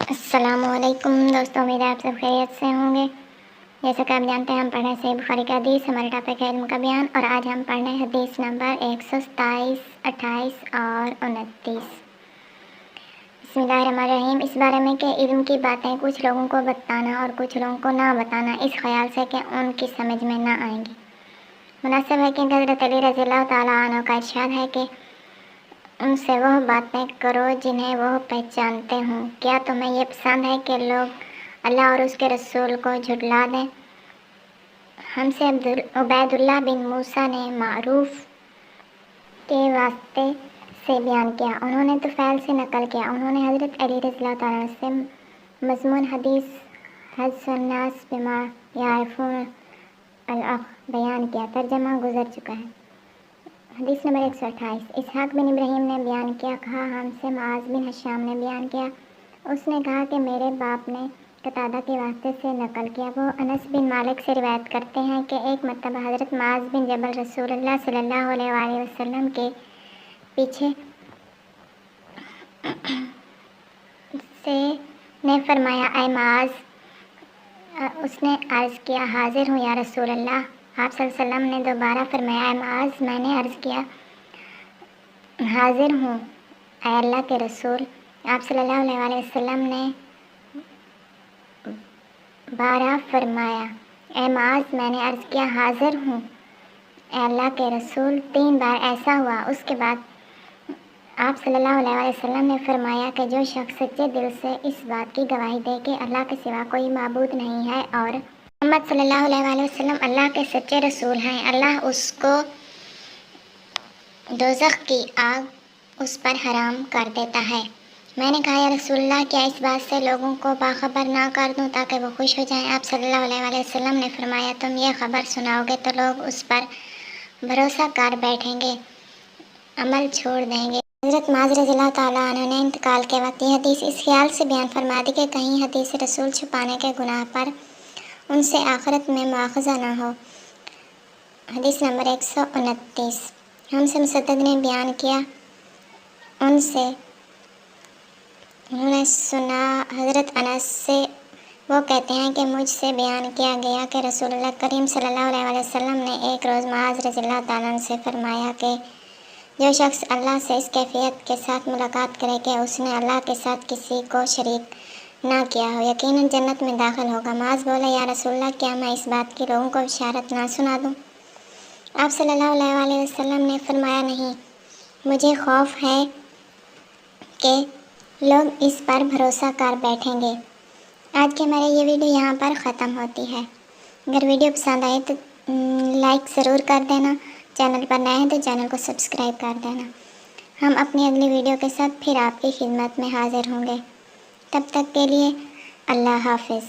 السلام علیکم دوستوں، امید ہے آپ سب خیریت سے ہوں گے۔ جیسا کہ آپ جانتے ہیں ہم پڑھ رہے صحیح بخاری کا حدیث، ہمارے ٹاپک ہے علم کا بیان، اور آج ہم پڑھ رہے ہیں حدیث نمبر 127، 28 اور 29۔ بسم اللہ الرحمن الرحیم۔ اس بارے میں کہ علم کی باتیں کچھ لوگوں کو بتانا اور کچھ لوگوں کو نہ بتانا اس خیال سے کہ ان کی سمجھ میں نہ آئیں گی۔ مناسب ہے کہ حضرت علی رضی اللہ تعالیٰ عنہ کا ارشاد ہے کہ ان سے وہ باتیں کرو جنہیں وہ پہچانتے ہوں۔ کیا تمہیں یہ پسند ہے کہ لوگ اللہ اور اس کے رسول کو جھٹلا دیں؟ ہم سے عبید اللہ بن موسیٰ نے معروف کے واسطے سے بیان کیا، انہوں نے طفیل سے نقل کیا، انہوں نے حضرت علی رضی اللہ تعالیٰ عنہ سے مضمون حدیث حدث الناس بما یعرفون الاخ بیان کیا۔ ترجمہ گزر چکا ہے۔ حدیث نمبر 128۔ اسحاق بن ابراہیم نے بیان کیا، کہا ہم سے معاذ بن ہشام نے بیان کیا، اس نے کہا کہ میرے باپ نے قتادہ کے واسطے سے نقل کیا، وہ انس بن مالک سے روایت کرتے ہیں کہ ایک مرتبہ حضرت معاذ بن جبل رسول اللہ صلی اللہ علیہ وآلہ وسلم کے پیچھے سے نے فرمایا، اے معاذ، اس نے عرض کیا، حاضر ہوں یا رسول اللہ۔ آپ صلی اللہ علیہ وسلم نے دوبارہ فرمایا، اے معاذ، میں نے عرض کیا، حاضر ہوں اے اللہ کے رسول۔ آپ صلی اللہ علیہ وآلہ وسلم نے بارہ فرمایا، اے معاذ، میں نے عرض کیا، حاضر ہوں اے اللہ کے رسول۔ 3 بار ایسا ہوا۔ اس کے بعد آپ صلی اللہ علیہ وآلہ وسلم نے فرمایا کہ جو شخص سچے دل سے اس بات کی گواہی دے کہ اللہ کے سوا کوئی معبود نہیں ہے اور محمد صلی اللہ علیہ وآلہ وسلم اللہ کے سچے رسول ہیں، اللہ اس کو دوزخ کی آگ اس پر حرام کر دیتا ہے۔ میں نے کہا، یا رسول اللہ، کیا اس بات سے لوگوں کو باخبر نہ کر دوں تاکہ وہ خوش ہو جائیں؟ آپ صلی اللہ علیہ وآلہ وسلم نے فرمایا، تم یہ خبر سناؤ گے تو لوگ اس پر بھروسہ کر بیٹھیں گے، عمل چھوڑ دیں گے۔ حضرت معاذ رضی اللہ تعالیٰ عنہ نے انتقال کے وقت یہ حدیث اس خیال سے بیان فرما دی کہ کہیں حدیث رسول چھپانے کے گناہ پر ان سے آخرت میں مواخذہ نہ ہو۔ حدیث نمبر 129۔ ہم سے مسدد نے بیان کیا، انہوں نے سنا حضرت انس سے، وہ کہتے ہیں کہ مجھ سے بیان کیا گیا کہ رسول اللہ کریم صلی اللہ علیہ وآلہ وسلم نے ایک روز معاذ رضی اللہ تعالیٰ عنہ سے فرمایا کہ جو شخص اللہ سے اس کیفیت کے ساتھ ملاقات کرے کہ اس نے اللہ کے ساتھ کسی کو شریک نہ کیا ہو، یقیناً جنت میں داخل ہوگا۔ معاذ بولا، یا رسول اللہ، کیا میں اس بات کی لوگوں کو بشارت نہ سنا دوں؟ آپ صلی اللہ علیہ وآلہ وسلم نے فرمایا، نہیں، مجھے خوف ہے کہ لوگ اس پر بھروسہ کر بیٹھیں گے۔ آج کی ہماری یہ ویڈیو یہاں پر ختم ہوتی ہے۔ اگر ویڈیو پسند آئے تو لائک ضرور کر دینا، چینل پر نئے ہیں تو چینل کو سبسکرائب کر دینا۔ ہم اپنی اگلی ویڈیو کے ساتھ پھر آپ کی خدمت میں حاضر ہوں گے۔ تب تک کے لیے اللہ حافظ۔